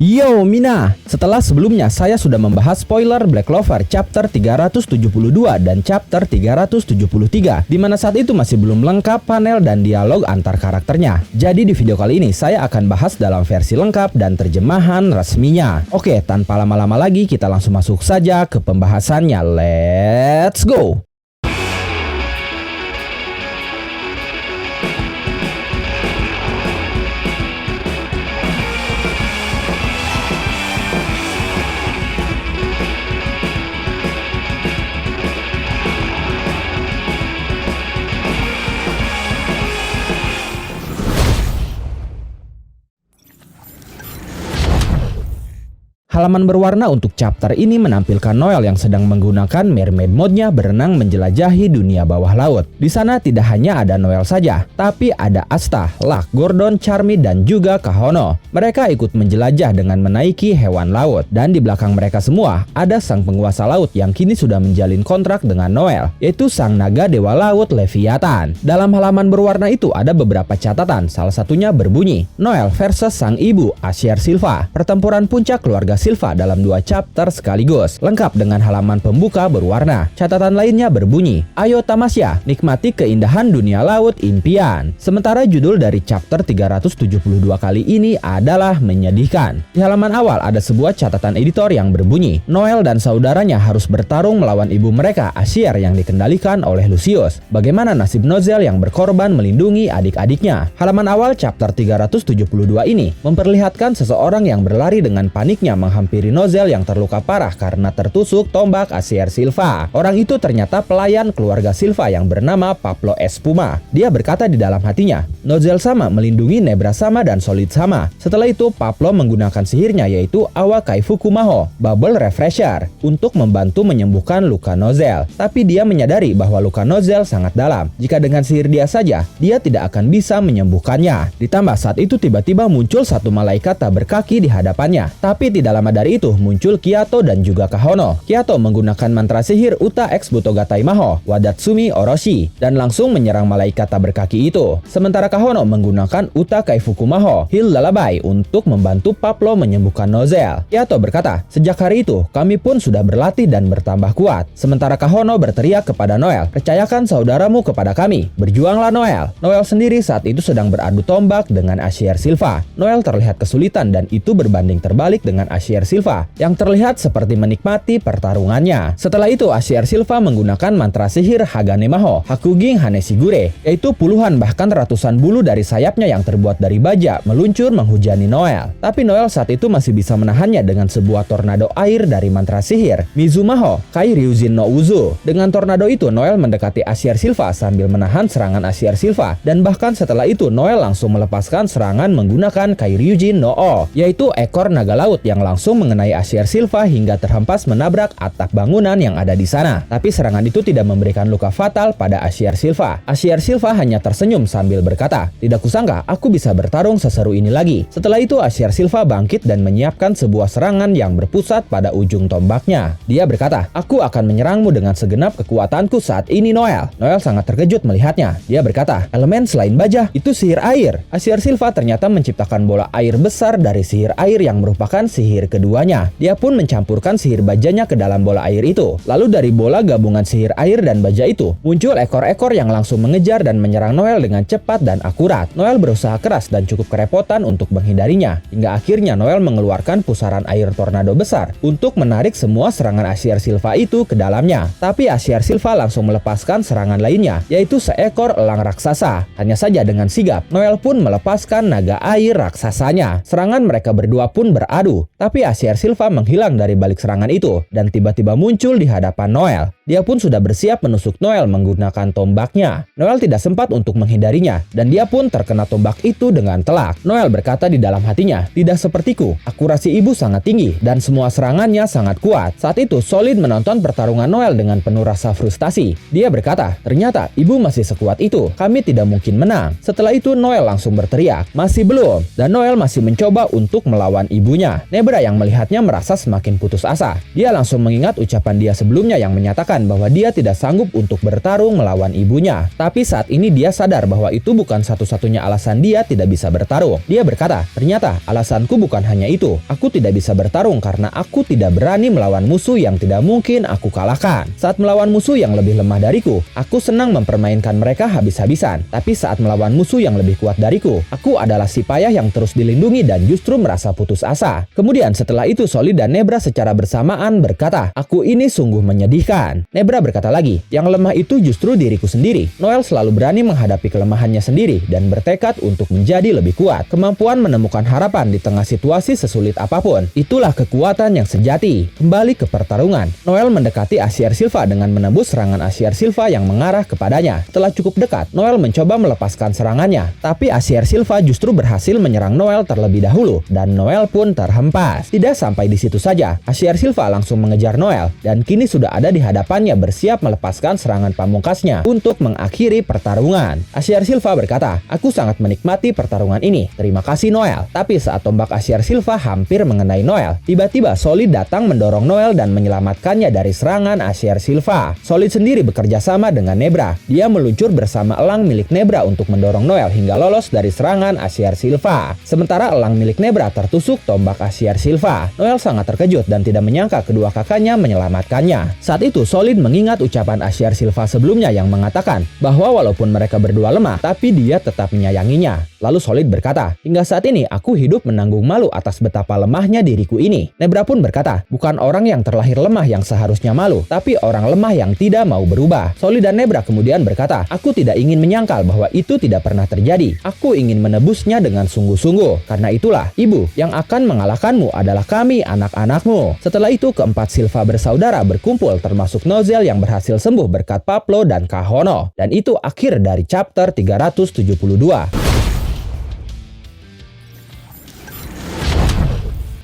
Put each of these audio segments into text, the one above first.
Yo Mina, setelah sebelumnya saya sudah membahas spoiler Black Clover chapter 372 dan chapter 373, di mana saat itu masih belum lengkap panel dan dialog antar karakternya. Jadi di video kali ini saya akan bahas dalam versi lengkap dan terjemahan resminya. Oke, tanpa lama-lama lagi kita langsung masuk saja ke pembahasannya. Let's go! Halaman berwarna untuk chapter ini menampilkan Noel yang sedang menggunakan mermaid mode-nya berenang menjelajahi dunia bawah laut. Di sana tidak hanya ada Noel saja, tapi ada Asta, Luck, Gordon, Charmy, dan juga Kahono. Mereka ikut menjelajah dengan menaiki hewan laut. Dan di belakang mereka semua, ada sang penguasa laut yang kini sudah menjalin kontrak dengan Noel, yaitu sang naga dewa laut Leviathan. Dalam halaman berwarna itu ada beberapa catatan, salah satunya berbunyi, Noel versus sang ibu, Asher Silva. Pertempuran puncak keluarga Silva dalam 2 chapter sekaligus, lengkap dengan halaman pembuka berwarna. Catatan lainnya berbunyi, ayo tamasya, nikmati keindahan dunia laut impian. Sementara judul dari chapter 372 kali ini adalah menyedihkan. Di halaman awal ada sebuah catatan editor yang berbunyi, Noel dan saudaranya harus bertarung melawan ibu mereka, Asher, yang dikendalikan oleh Lucius. Bagaimana nasib Nozel yang berkorban melindungi adik-adiknya? Halaman awal chapter 372 ini memperlihatkan seseorang yang berlari dengan paniknya menghampiri Nozel yang terluka parah karena tertusuk tombak Asher Silva. Orang itu ternyata pelayan keluarga Silva yang bernama Pablo Espuma. Dia berkata di dalam hatinya, Nozel sama melindungi Nebra sama dan Solid sama. Setelah itu Pablo menggunakan sihirnya yaitu Awa Kaifuku Maho, Bubble Refresher, untuk membantu menyembuhkan luka Nozel. Tapi dia menyadari bahwa luka Nozel sangat dalam. Jika dengan sihir dia saja, dia tidak akan bisa menyembuhkannya. Ditambah saat itu tiba-tiba muncul satu malaikat tak berkaki di hadapannya. Tapi tidak lama dari itu muncul Kiato dan juga Kahono. Kiato menggunakan mantra sihir Uta X Butogatai Maho, Wadatsumi Orochi, dan langsung menyerang malaikat tak berkaki itu. Sementara Kahono menggunakan Uta Kaifuku Maho, Heal Lullaby, untuk membantu Pablo menyembuhkan Nozel. Kiato berkata, sejak hari itu kami pun sudah berlatih dan bertambah kuat. Sementara Kahono berteriak kepada Noel, percayakan saudaramu kepada kami, berjuanglah Noel. Noel sendiri saat itu sedang beradu tombak dengan Asher Silva. Noel terlihat kesulitan dan itu berbanding terbalik dengan Asher Silva yang terlihat seperti menikmati pertarungannya. Setelah itu Asher Silva menggunakan mantra sihir Hagane Maho, Hakuging Hanesigure, yaitu puluhan bahkan ratusan bulu dari sayapnya yang terbuat dari baja meluncur menghujani Noel. Tapi Noel saat itu masih bisa menahannya dengan sebuah tornado air dari mantra sihir Mizumaho, Kai Ryujin no Uzu. Dengan tornado itu Noel mendekati Asher Silva sambil menahan serangan Asher Silva, dan bahkan setelah itu Noel langsung melepaskan serangan menggunakan Kai Ryujin no O, yaitu ekor naga laut yang langsung mengenai Asher Silva hingga terhempas menabrak atap bangunan yang ada di sana. Tapi serangan itu tidak memberikan luka fatal pada Asher Silva. Asher Silva hanya tersenyum sambil berkata, tidak kusangka aku bisa bertarung seseru ini lagi. Setelah itu Asher Silva bangkit dan menyiapkan sebuah serangan yang berpusat pada ujung tombaknya. Dia berkata, aku akan menyerangmu dengan segenap kekuatanku saat ini Noel. Noel sangat terkejut melihatnya. Dia berkata, elemen selain baja, itu sihir air. Asher Silva ternyata menciptakan bola air besar dari sihir air yang merupakan sihir keduanya. Dia pun mencampurkan sihir bajanya ke dalam bola air itu. Lalu dari bola gabungan sihir air dan baja itu, muncul ekor-ekor yang langsung mengejar dan menyerang Noel dengan cepat dan akurat. Noel berusaha keras dan cukup kerepotan untuk menghindarinya. Hingga akhirnya Noel mengeluarkan pusaran air tornado besar untuk menarik semua serangan Asher Silva itu ke dalamnya. Tapi Asher Silva langsung melepaskan serangan lainnya, yaitu seekor elang raksasa. Hanya saja dengan sigap, Noel pun melepaskan naga air raksasanya. Serangan mereka berdua pun beradu. Tapi Asher Silva menghilang dari balik serangan itu dan tiba-tiba muncul di hadapan Noel. Dia pun sudah bersiap menusuk Noel menggunakan tombaknya. Noel tidak sempat untuk menghindarinya dan dia pun terkena tombak itu dengan telak. Noel berkata di dalam hatinya, tidak sepertiku, akurasi ibu sangat tinggi dan semua serangannya sangat kuat. Saat itu Solid menonton pertarungan Noel dengan penuh rasa frustasi. Dia berkata, ternyata ibu masih sekuat itu, kami tidak mungkin menang. Setelah itu Noel langsung berteriak, masih belum, dan Noel masih mencoba untuk melawan ibunya. Nebra yang yang melihatnya merasa semakin putus asa. Dia langsung mengingat ucapan dia sebelumnya yang menyatakan bahwa dia tidak sanggup untuk bertarung melawan ibunya. Tapi saat ini dia sadar bahwa itu bukan satu-satunya alasan dia tidak bisa bertarung. Dia berkata, ternyata alasanku bukan hanya itu. Aku tidak bisa bertarung karena aku tidak berani melawan musuh yang tidak mungkin aku kalahkan. Saat melawan musuh yang lebih lemah dariku, aku senang mempermainkan mereka habis-habisan. Tapi saat melawan musuh yang lebih kuat dariku, aku adalah si payah yang terus dilindungi dan justru merasa putus asa. Kemudian setelah itu Solid dan Nebra secara bersamaan berkata, aku ini sungguh menyedihkan. Nebra berkata lagi, yang lemah itu justru diriku sendiri. Noel selalu berani menghadapi kelemahannya sendiri dan bertekad untuk menjadi lebih kuat. Kemampuan menemukan harapan di tengah situasi sesulit apapun, itulah kekuatan yang sejati. Kembali ke pertarungan, Noel mendekati Acier Silva dengan menembus serangan Acier Silva yang mengarah kepadanya. Setelah cukup dekat, Noel mencoba melepaskan serangannya, tapi Acier Silva justru berhasil menyerang Noel terlebih dahulu dan Noel pun terhempas. Tidak sampai di situ saja, Acier Silva langsung mengejar Noel dan kini sudah ada di hadapannya bersiap melepaskan serangan pamungkasnya untuk mengakhiri pertarungan. Acier Silva berkata, aku sangat menikmati pertarungan ini. Terima kasih Noel. Tapi saat tombak Acier Silva hampir mengenai Noel, tiba-tiba Solid datang mendorong Noel dan menyelamatkannya dari serangan Acier Silva. Solid sendiri bekerja sama dengan Nebra. Dia meluncur bersama elang milik Nebra untuk mendorong Noel hingga lolos dari serangan Acier Silva. Sementara elang milik Nebra tertusuk tombak Acier Silva. Noel sangat terkejut dan tidak menyangka kedua kakaknya menyelamatkannya. Saat itu Solid mengingat ucapan Acier Silva sebelumnya yang mengatakan bahwa walaupun mereka berdua lemah, tapi dia tetap menyayanginya. Lalu Solid berkata, hingga saat ini aku hidup menanggung malu atas betapa lemahnya diriku ini. Nebra pun berkata, bukan orang yang terlahir lemah yang seharusnya malu, tapi orang lemah yang tidak mau berubah. Solid dan Nebra kemudian berkata, aku tidak ingin menyangkal bahwa itu tidak pernah terjadi. Aku ingin menebusnya dengan sungguh-sungguh. Karena itulah, ibu, yang akan mengalahkanmu adalah kami anak-anakmu. Setelah itu keempat Silva bersaudara berkumpul termasuk Nozel yang berhasil sembuh berkat Paplo dan Kahono. Dan itu akhir dari chapter 372.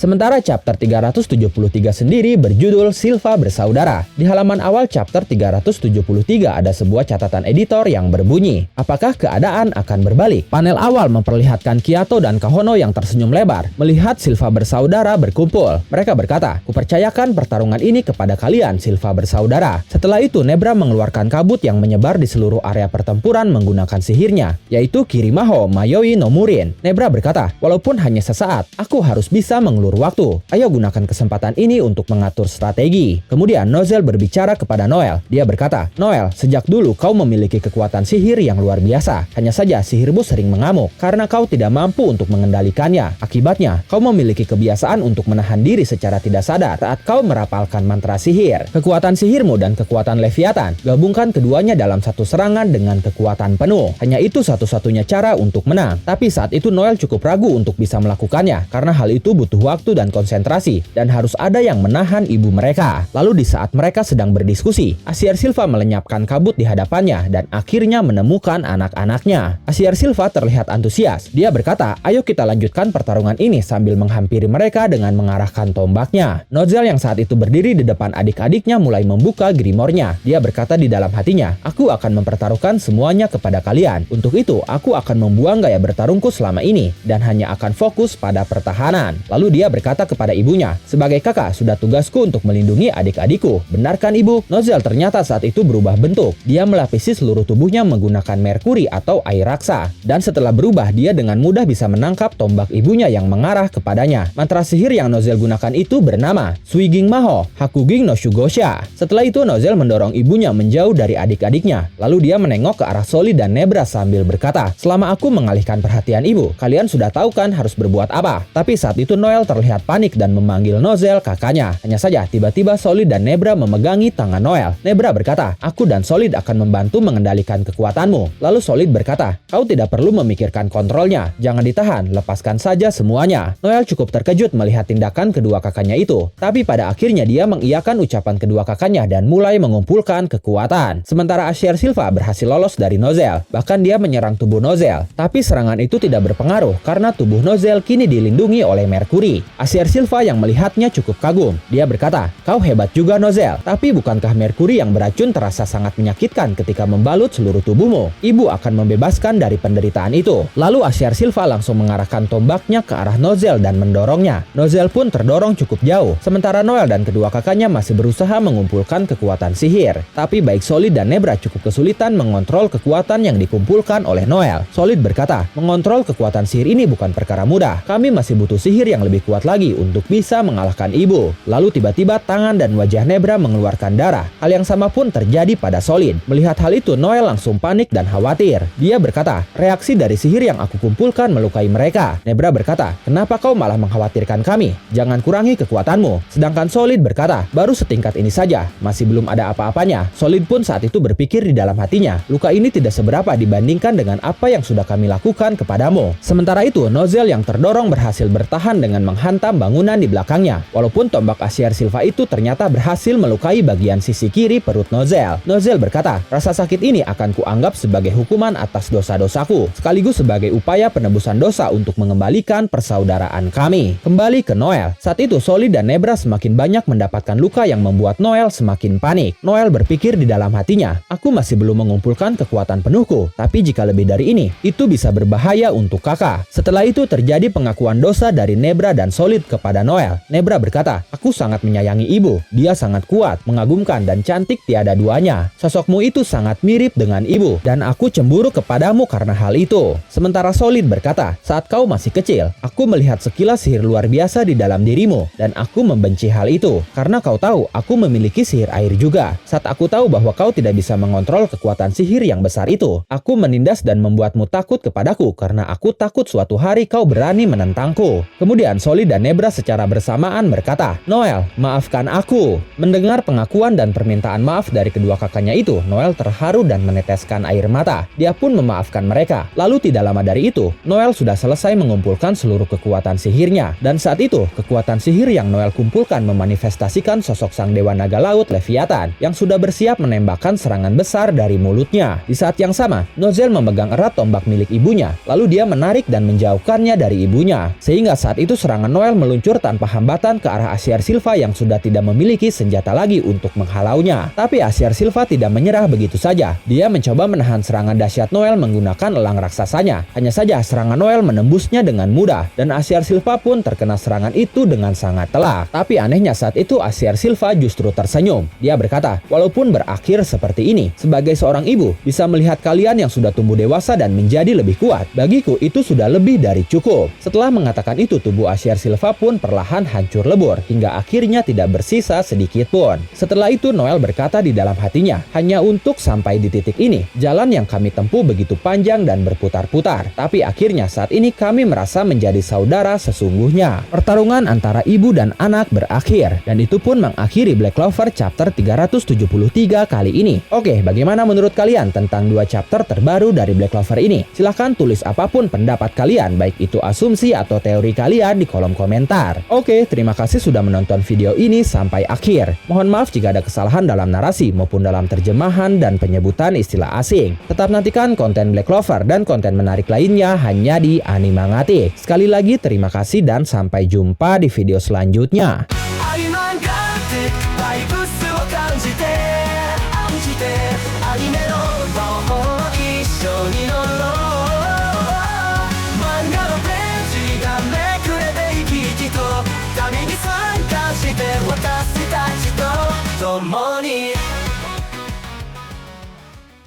Sementara chapter 373 sendiri berjudul Silva Bersaudara. Di halaman awal chapter 373 ada sebuah catatan editor yang berbunyi, apakah keadaan akan berbalik? Panel awal memperlihatkan Kiato dan Kahono yang tersenyum lebar melihat Silva Bersaudara berkumpul. Mereka berkata, kupercayakan pertarungan ini kepada kalian Silva Bersaudara. Setelah itu Nebra mengeluarkan kabut yang menyebar di seluruh area pertempuran menggunakan sihirnya, yaitu Kirimaho Mayoi no Murin. Nebra berkata, walaupun hanya sesaat, aku harus bisa mengelur waktu. Ayo gunakan kesempatan ini untuk mengatur strategi. Kemudian Nozel berbicara kepada Noel. Dia berkata, Noel, sejak dulu kau memiliki kekuatan sihir yang luar biasa. Hanya saja sihirmu sering mengamuk karena kau tidak mampu untuk mengendalikannya. Akibatnya, kau memiliki kebiasaan untuk menahan diri secara tidak sadar saat kau merapalkan mantra sihir. Kekuatan sihirmu dan kekuatan Leviathan, gabungkan keduanya dalam satu serangan dengan kekuatan penuh. Hanya itu satu-satunya cara untuk menang. Tapi saat itu Noel cukup ragu untuk bisa melakukannya karena hal itu butuh waktu dan konsentrasi, dan harus ada yang menahan ibu mereka. Lalu di saat mereka sedang berdiskusi, Acier Silva melenyapkan kabut di hadapannya dan akhirnya menemukan anak-anaknya. Acier Silva terlihat antusias. Dia berkata, ayo kita lanjutkan pertarungan ini sambil menghampiri mereka dengan mengarahkan tombaknya. Nozel yang saat itu berdiri di depan adik-adiknya mulai membuka grimornya. Dia berkata di dalam hatinya, aku akan mempertaruhkan semuanya kepada kalian. Untuk itu, aku akan membuang gaya bertarungku selama ini dan hanya akan fokus pada pertahanan. Lalu dia berkata kepada ibunya, sebagai kakak sudah tugasku untuk melindungi adik-adikku. Benarkan ibu? Nozel ternyata saat itu berubah bentuk. Dia melapisi seluruh tubuhnya menggunakan merkuri atau air raksa. Dan setelah berubah, dia dengan mudah bisa menangkap tombak ibunya yang mengarah kepadanya. Mantra sihir yang Nozel gunakan itu bernama Suiging Maho Hakuging no Shugosha. Setelah itu Nozel mendorong ibunya menjauh dari adik-adiknya. Lalu dia menengok ke arah Solid dan Nebra sambil berkata, selama aku mengalihkan perhatian ibu, kalian sudah tahu kan harus berbuat apa. Tapi saat itu Noel terlihat panik dan memanggil Nozel kakaknya. Hanya saja tiba-tiba Solid dan Nebra memegangi tangan Noel. Nebra berkata, aku dan Solid akan membantu mengendalikan kekuatanmu. Lalu Solid berkata, kau tidak perlu memikirkan kontrolnya. Jangan ditahan, lepaskan saja semuanya. Noel cukup terkejut melihat tindakan kedua kakaknya itu. Tapi pada akhirnya dia mengiyakan ucapan kedua kakaknya dan mulai mengumpulkan kekuatan. Sementara Acier Silva berhasil lolos dari Nozel. Bahkan dia menyerang tubuh Nozel. Tapi serangan itu tidak berpengaruh karena tubuh Nozel kini dilindungi oleh merkuri. Asier Silva yang melihatnya cukup kagum. Dia berkata, "Kau hebat juga, Nozel. Tapi bukankah merkuri yang beracun terasa sangat menyakitkan ketika membalut seluruh tubuhmu? Ibu akan membebaskan dari penderitaan itu." Lalu Asier Silva langsung mengarahkan tombaknya ke arah Nozel dan mendorongnya. Nozel pun terdorong cukup jauh, sementara Noel dan kedua kakaknya masih berusaha mengumpulkan kekuatan sihir. Tapi baik Solid dan Nebra cukup kesulitan mengontrol kekuatan yang dikumpulkan oleh Noel. Solid berkata, "Mengontrol kekuatan sihir ini bukan perkara mudah. Kami masih butuh sihir yang lebih kuat lagi untuk bisa mengalahkan ibu." Lalu tiba-tiba tangan dan wajah Nebra mengeluarkan darah. Hal yang sama pun terjadi pada Solid. Melihat hal itu, Noel langsung panik dan khawatir. Dia berkata, "Reaksi dari sihir yang aku kumpulkan melukai mereka." Nebra berkata, "Kenapa kau malah mengkhawatirkan kami? Jangan kurangi kekuatanmu." Sedangkan Solid berkata, "Baru setingkat ini saja, masih belum ada apa-apanya." Solid pun saat itu berpikir di dalam hatinya, "Luka ini tidak seberapa dibandingkan dengan apa yang sudah kami lakukan kepadamu." Sementara itu, Nozel yang terdorong berhasil bertahan dengan menghantam bangunan di belakangnya. Walaupun tombak Asier Silva itu ternyata berhasil melukai bagian sisi kiri perut Nozel. Nozel berkata, "Rasa sakit ini akan kuanggap sebagai hukuman atas dosa-dosaku, sekaligus sebagai upaya penebusan dosa untuk mengembalikan persaudaraan kami." Kembali ke Noel. Saat itu Solid dan Nebra semakin banyak mendapatkan luka yang membuat Noel semakin panik. Noel berpikir di dalam hatinya, "Aku masih belum mengumpulkan kekuatan penuhku, tapi jika lebih dari ini, itu bisa berbahaya untuk kakak." Setelah itu terjadi pengakuan dosa dari Nebra dan Solid kepada Noel. Nebra berkata, "Aku sangat menyayangi ibu. Dia sangat kuat, mengagumkan, dan cantik tiada duanya. Sosokmu itu sangat mirip dengan ibu, dan aku cemburu kepadamu karena hal itu." Sementara Solid berkata, "Saat kau masih kecil, aku melihat sekilas sihir luar biasa di dalam dirimu, dan aku membenci hal itu. Karena kau tahu, aku memiliki sihir air juga. Saat aku tahu bahwa kau tidak bisa mengontrol kekuatan sihir yang besar itu, aku menindas dan membuatmu takut kepadaku karena aku takut suatu hari kau berani menentangku." Kemudian Solid dan Nebra secara bersamaan berkata, "Noel, maafkan aku." Mendengar pengakuan dan permintaan maaf dari kedua kakaknya itu, Noel terharu dan meneteskan air mata. Dia pun memaafkan mereka. Lalu tidak lama dari itu, Noel sudah selesai mengumpulkan seluruh kekuatan sihirnya. Dan saat itu, kekuatan sihir yang Noel kumpulkan memanifestasikan sosok sang dewa naga laut Leviathan yang sudah bersiap menembakkan serangan besar dari mulutnya. Di saat yang sama, Nozel memegang erat tombak milik ibunya, lalu dia menarik dan menjauhkannya dari ibunya. Sehingga saat itu serangan Noel meluncur tanpa hambatan ke arah Asier Silva yang sudah tidak memiliki senjata lagi untuk menghalaunya. Tapi Asier Silva tidak menyerah begitu saja. Dia mencoba menahan serangan dahsyat Noel menggunakan elang raksasanya. Hanya saja serangan Noel menembusnya dengan mudah, dan Asier Silva pun terkena serangan itu dengan sangat telak. Tapi anehnya saat itu Asier Silva justru tersenyum. Dia berkata, "Walaupun berakhir seperti ini, sebagai seorang ibu, bisa melihat kalian yang sudah tumbuh dewasa dan menjadi lebih kuat. Bagiku itu sudah lebih dari cukup." Setelah mengatakan itu, tubuh Asier Silva pun perlahan hancur lebur, hingga akhirnya tidak bersisa sedikit pun. Setelah itu Noel berkata di dalam hatinya, "Hanya untuk sampai di titik ini, jalan yang kami tempuh begitu panjang dan berputar-putar. Tapi akhirnya saat ini kami merasa menjadi saudara sesungguhnya." Pertarungan antara ibu dan anak berakhir, dan itu pun mengakhiri Black Clover chapter 373 kali ini. Oke, bagaimana menurut kalian tentang dua chapter terbaru dari Black Clover ini? Silahkan tulis apapun pendapat kalian, baik itu asumsi atau teori kalian di kolom komentar. Oke, terima kasih sudah menonton video ini sampai akhir. Mohon maaf jika ada kesalahan dalam narasi maupun dalam terjemahan dan penyebutan istilah asing. Tetap nantikan konten Black Clover dan konten menarik lainnya hanya di Animangatik. Sekali lagi terima kasih dan sampai jumpa di video selanjutnya. Come on.